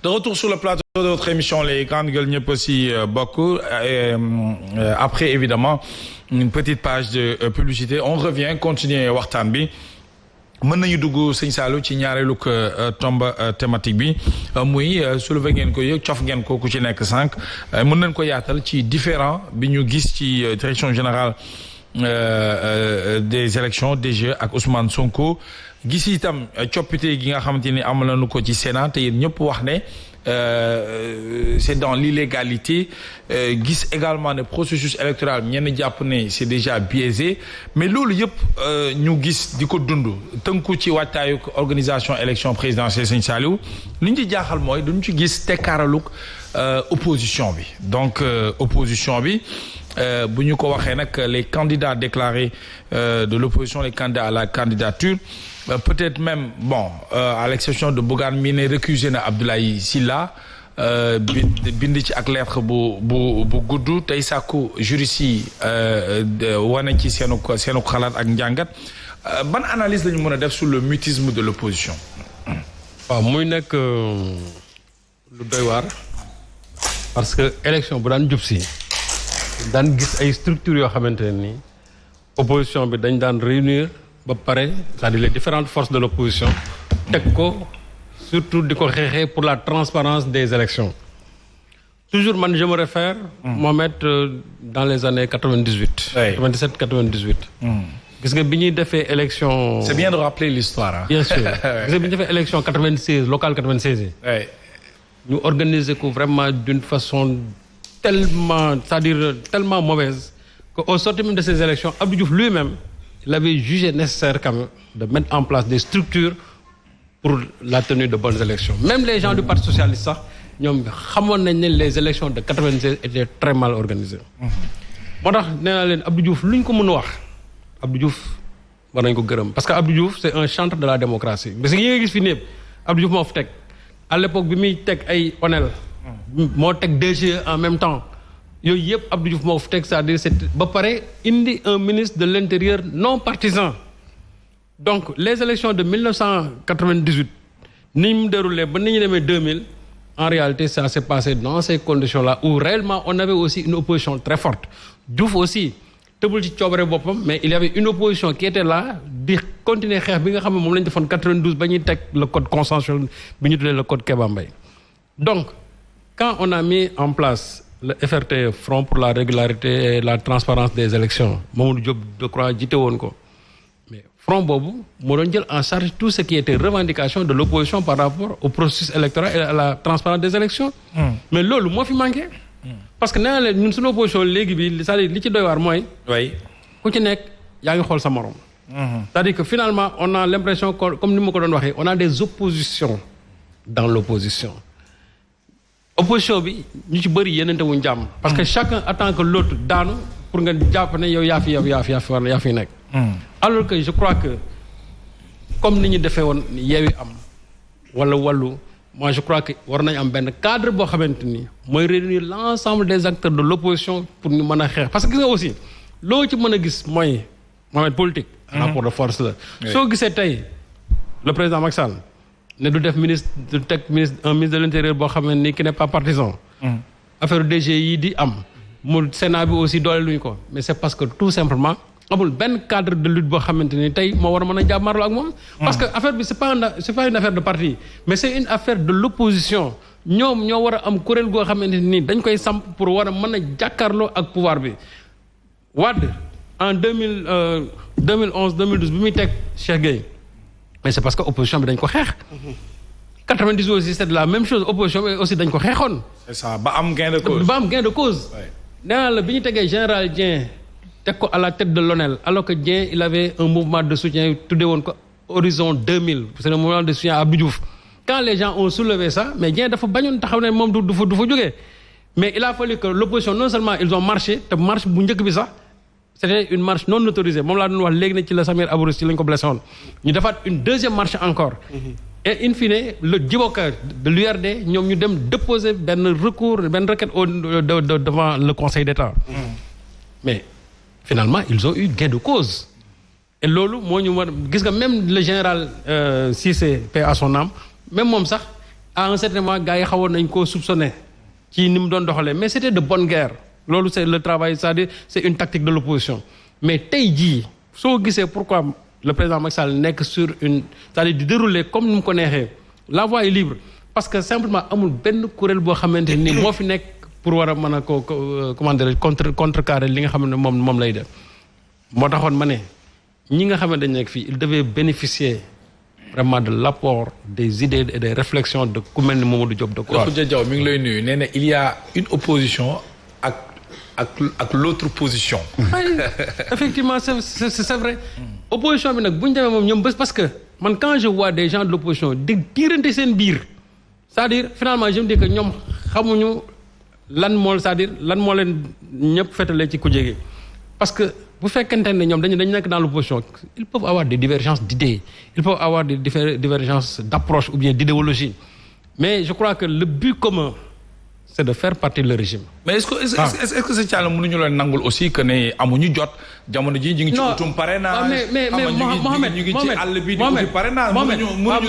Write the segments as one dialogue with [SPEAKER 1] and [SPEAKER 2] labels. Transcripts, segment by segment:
[SPEAKER 1] De retour sur le plateau de votre émission Les Grandes Gueules ñëpp aussi beaucoup. Après évidemment une petite page de publicité on revient continuer waxtaan bi mën nañu dugg sëñ Saliou ci ñaareelu tombe thématique bi muy soulever ngeen ko yëg cof ngeen ko ku ci nekk sànq mën nañ ko yaatal ci différent bi ñu gis ci direction générale des élections DG ak Ousmane Sonko gis itam coppite gi nga xamante ni amal nañu ko ci Sénat te yéen ñëpp wax ne c'est dans l'illégalité gis également ne processus électoral ñenn jàpp ne c'est déjà biaisé mais loolu yëpp ñu gis di ko dund tënku ci waajtaayu organisation élection présidentielle Sëñ Saliou li ñu ci jaaxal mooy duñu ci gis tekkaaraluk opposition bi donc opposition bi bu ñu ko waxee nag les candidats déclarés de l'opposition les candidats à la candidature peut-être même bon à l'exception de Bougane mi ne récusé na Abdoulaye Sylla bind ci ak lettre bu gudd tey sàkku juriste yi wane ci seenu xalaat ak njàngat ban analyse la ñu mën a def sur le mutisme de l'opposition.
[SPEAKER 2] waaw muy nekk lu doy waar parce que élection bu daan jub si daan gis ay structures yoo xamante ne nii opposition bi dañ daan réunir ba pare c'est-à-dire les différentes forces de l'opposition teg ko surtout di ko xeexee pour la transparence des élections toujours man je me réfère Mohamed dans les années 98 97 98 gis nga bi ñuy defee élection
[SPEAKER 1] c'est bien de rappeler l'histoire hein?
[SPEAKER 2] Bien sûr gis nga bi ñu defee élection 96 locale 96 yi ñu organiser ko vraiment d'une façon tellement mauvaise qu'au sortir même de ces élections Abdou Diouf lui-même il avait jugé nécessaire quand même de mettre en place des structures pour la tenue de bonnes élections même les gens du Parti socialiste sax ñoom xamoon nañ ne les élections de 96 étaient très mal organisées moo tax nee naa leen Abdou Diouf lu ñu ko mën a wax Abdou Diouf war nañ ko gërëm parce que Abdou Diouf c'est un chantre de la démocratie parce que yi nga gis fi népp Abdou Diouf moo fi teg à l'époque bi muy teg ay ONEL moo teg DG en même temps yooyu yëpp Abdou Diouf moo fi teg c'est-à-dire c'est ba pare indi un ministre de l'intérieur non partisan donc les élections de 1998 ni mu déroulé ba ni ñu demee 2000 en réalité ça s'est passé dans ces conditions-là où réellement on avait aussi une opposition très forte Diouf aussi tëbul ci coobare boppam mais il y avait une opposition qui était là di continuer xeex bi nga xam ne moom la ñu defoon 92 ba ñuy teg le code consensuel bi ñu tuddee le code Kéba Mbaye donc quand on a mis en place le FRT Front pour la régularité et la transparence des élections Mamadou Diop de Croix jiite woon ko mais front boobu moo doon jël en charge tout ce qui était revendication de l'opposition par rapport au processus électoral et à la transparence des élections mais loolu moo fi manqué parce que nee na leen ñun suñu opposition léegi bi c'est-à-dire li ci doy waar mooy ku ci nekk yaa ngi xool sa morom c'est-à-dire que finalement on a l'impression que comme ni ma ko doon waxee on a des oppositions dans l'opposition opposition bi ñu ci bëri yenente wuñ jàmm parce que chacun attend que l'autre daanu pour nga jàpp ne yow yaa fi nekk alors que je crois que comme ni ñu defee woon Yewwi am wala Wallu moi je crois que war nañ am benn cadre boo xamante ni mooy réunir l'ensemble des acteurs de l'opposition pour ñu mën a xeex parce que gis nga aussi loo ci mën a gis mooy moyen politique rapport de force la soo gisee tey le président Macky Sall ne du def ministre un ministre de l'intérieur boo xam ne ni qui n'est pas partisan affaire DG yi di am mu Sénat bi aussi doole luñu ko mais c'est parce que tout simplement amul benn cadre de lutte boo xamante ni tey moo war a mën a jàmmarloo ak moom parce que affaire bi c'est pas une affaire de parti mais c'est une affaire de l'opposition ñoom ñoo war a am kuréel goo xamante ni dañ koy samp pour war a mën a jàkkaarloo ak pouvoir bi Wade en 2011 2012 bi muy teg Cheikh Gueye mais c'est parce que opposition bi dañ ko xeex 98 aussi c'est de la même chose opposition bi aussi dañ ko xeexoon
[SPEAKER 1] c'est ça ba am gain de cause nee naa la bi ñu tegee général Dieng teg ko à la tête de l'ONEL alors que Dieng il avait un mouvement de soutien tuddee woon ko Horizon 2000 c'est le mouvement de soutien à Abdou Diouf quand les gens ont soulevé ça mais Dieng dafa bañoon taxaw ne moom du fa jógee mais il a fallu que l'opposition non seulement ils ont marché te marche bu njëkk bi sax c'était une marche non autorisée moom laa doon wax léegi ne ci la Samir Abouros ci lañ ko blessé woon ñu defaat une deuxième marche encore et in fine le Djiboka de l'URD ñoom ñu dem déposer benn recours benn requête devant le Conseil d'État mais finalement ils ont eu gain de cause et loolu moo ñu war gis nga même le général Cissé paix à son âme même moom sax
[SPEAKER 2] à un certain moment gars yi xawoon nañ koo soupçonné ci ni mu doon doxalee mais c'était de bonne guerre loolu c'est le travail c'est-à-dire c'est une tactique de l'opposition mais tey jii soo gisee pourquoi le président Macky Sall nekk sur une c'est-à-dire di dérouler comme ni mu ko neexee la voie est libre parce que simplement amul benn kuréel boo xamante ni moo fi nekk pour war a mën a ko comment dire contrecarrer li nga xam ne moom lay def moo taxoon ma ne ñi nga xam ne dañ nekk fii il devait bénéficier vraiment de l'apport des idées et des réflexions de ku mel ni Mamadou Diop Decroix.
[SPEAKER 1] Khoudia Diaw mi ngi lay nuyu nee na il y a une opposition ak l'autre position.
[SPEAKER 2] Effectivement c'est vrai. opposition bi nag bu ñu demee moom ñoom bés parce que man quand je vois des gens de l'opposition di tiirante seen biir c'est-à-dire finalement je me dis que ñoom xamuñu lan moo leen ñëpp fetalee ci kujje gi parce que bu fekkente ne ñoom dañu nekk dans l'opposition ils peuvent avoir des divergences d'idées ils peuvent avoir des divergences d'approche ou bien d'idéologie mais je crois que le but commun c'est de faire partie le régime.
[SPEAKER 1] mais est-ce que ce Thiala mënuñu leen nangul aussi que ne amuñu jot jamono ji ñu ngi ci utum parrainage.
[SPEAKER 2] mais Mohamed
[SPEAKER 1] ñu ngi ci àll bi di uti parrainage. mënuñu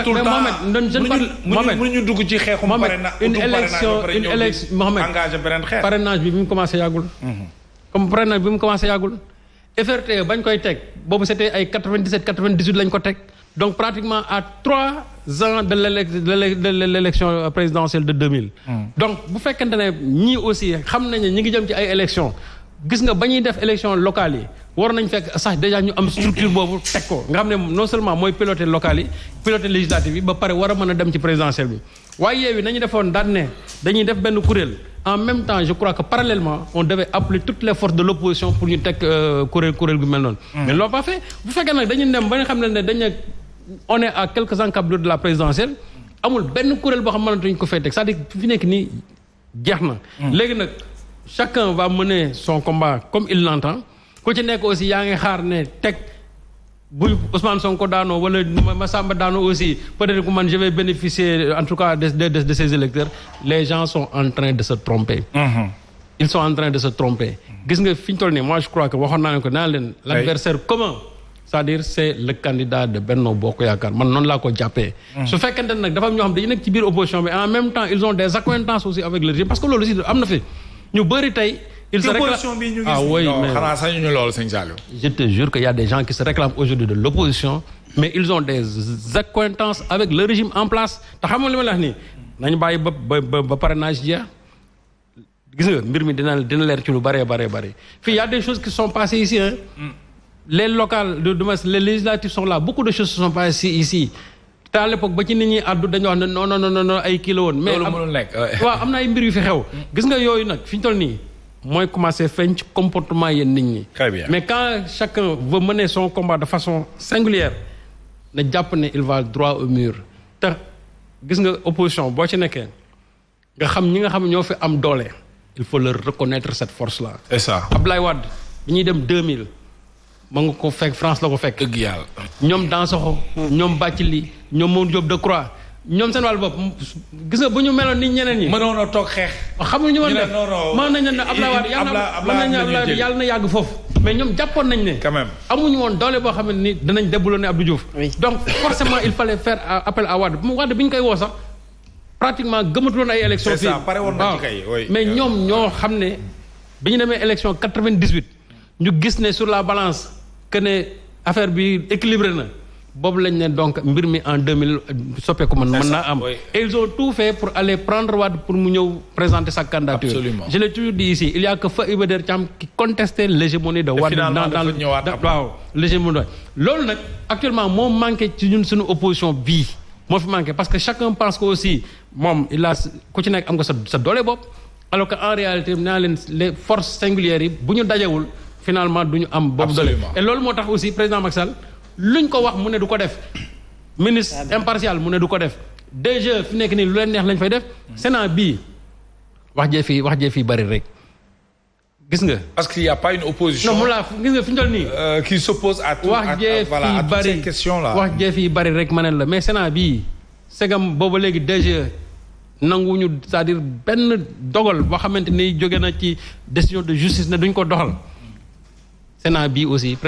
[SPEAKER 1] tout le temps mënuñu dugg ci xeexum parrainage.
[SPEAKER 2] une élection Mohamed
[SPEAKER 1] engagé beneen xeex.
[SPEAKER 2] parrainage bi mu commencé yàggul. comme parrainage bi mu commencé yàggul. FRT bañ koy teg boobu c'était ay 97 98 lañ ko teg donc pratiquement à 3 ans de l'élection présidentielle de 2000. donc bu fekkente ne ñii aussi xam nañ ne ñi ngi jëm ci ay élections gis nga ba ñuy def élections locales yi war nañ fekk sax déjà ñu am structure boobu teg ko nga xam ne non seulement mooy piloter locales yi piloter législatives yi ba pare war a mën a dem ci présidentielle bi waaye Yewwi nañu defoon daan ne dañuy def benn kuréel en même temps je crois que parallèlement on devait appeler toutes les forces de l'opposition pour ñu teg kuréel gu mel noonu. mais loolu pas fait bu fekkee nag dañuy dem ba nga xam ne dañ on est à quelques encablures de la présidentielle amul benn kuréel boo xam mënatuñ ko fay teg c'est-à-dire fi nekk nii jeex na. léegi nag chacun va mener son combat comme il l'entend ku ci nekk aussi yaa ngi xaar ne teg bu Ousmane Sonko daanoo wala Massamba daanoo aussi peut-être que man je vais bénéficier en tout cas de ces électeurs les gens sont en train de se tromper. Ils sont en train de se tromper. gis nga fi ñu toll nii moi je crois que waxoon naa leen ko naa leen l'adversaire commun. c'est-à-dire c'est le candidat de Benno Bokk Yaakaar man noonu laa ko jàppee. su fekkente ne nag dafa am ñoo xam dañu nekk ci biir opposition bi en même temps ils ont des accointances aussi avec le régime parce que loolu aussi am na fi ñu bëri tey. ils se réclament
[SPEAKER 1] ah oui mais xanaa sañu ñu loolu sëñ Saliou.
[SPEAKER 2] je te jure que y a des gens qui se réclament aujourd'hui de l'opposition mais ils ont des accointances avec le régime en place te xam nga li ma la wax nii nañu bàyyi ba parrainage jeex gis nga mbir mi dina leer ci lu bëree bëri fii y a des choses qui sont passées ici hein. Les locales les législatives sont là beaucoup de choses se sont passées ici te à l'époque ba ci nit ñi àddu dañu wax ne non ay kii la woon. mais
[SPEAKER 1] loolu mënul nekk
[SPEAKER 2] waaw am na ay mbir yu fi xew. gis nga yooyu nag fi ñu toll nii mooy commencer feeñ ci comportement yéen nit ñi.
[SPEAKER 1] Très bien.
[SPEAKER 2] Mais quand chacun veut mener son combat de façon singulière na jàpp ne il va droit au mur te gis nga opposition boo ci nekkee nga xam ñi nga xam ñoo fi am doole il faut leur reconnaître cette force là.
[SPEAKER 1] C'est ça.
[SPEAKER 2] Abdoulaye Wade bi ñuy dem 2000. ma nga ko fekk France la ko fekk.
[SPEAKER 1] dëgg yàlla.
[SPEAKER 2] ñoom Dansokho. ñoom Bathily ñoom Mamadou Diop Decroix ñoom seen wàllu bopp gis nga bu ñu meloon ni ñeneen ñi.
[SPEAKER 1] mënoon a toog xeex.
[SPEAKER 2] xamuñu ñu woon def mën nañu ne Abdoulaye yàlla na yàgg foofu. mais ñoom jàppoon nañ ne.
[SPEAKER 1] quand même
[SPEAKER 2] amuñu woon doole boo xam ne ni dinañ déboulonner Abdou Diouf. donc forcément il fallait faire appel à Wade Wade bi ñu koy woo sax pratiquement gëmatuloon ay élections.
[SPEAKER 1] c'est ça pare woon na ci kay
[SPEAKER 2] mais ñoom ñoo xam ne bi ñu demee élection 98 ñu gis ne sur la balance. que ne affaire bi équilibré na boobu lañ ne donc mbir mi en 2000 soppeeku mën naa am. Et ils ont tout fait pour aller prendre Wade pour mu ñëw présenter sa candidature.
[SPEAKER 1] Absolument.
[SPEAKER 2] Je l'ai toujours dit ici il y a que Feu Iba Der Thiam qui contestait l'hégémonie de Wade waaw l'hégémonie loolu nag actuellement moo manqué ci ñun suñu opposition bii moo fi manqué parce que chacun pense que aussi moom il a ku ci nekk am nga sa doole bopp alors que en réalité naa leen les forces singulières yi bu ñu dajewul finalement du ñu am boobu doole et loolu moo tax aussi président Macky Sall luñ ko wax mu ne du ko def ministre impartial mu ne du ko def DG fi nekk nii lu leen neex lañ fay def Sénat bii wax jee fii bari rek gis nga.
[SPEAKER 1] parce qu'il y a pas une opposition.
[SPEAKER 2] non mu laa gis nga fi ñu toll nii.
[SPEAKER 1] qui s'oppose à tout
[SPEAKER 2] wax jee fii bari
[SPEAKER 1] ces questions là.
[SPEAKER 2] wax jee fii bari rek ma ne la mais Sénat bii segam booba léegi DG nanguwuñu c'est-à-dire benn dogal boo xamante ni jóge na ci décision de justice ne duñ ko doxal Sénat bii aussi.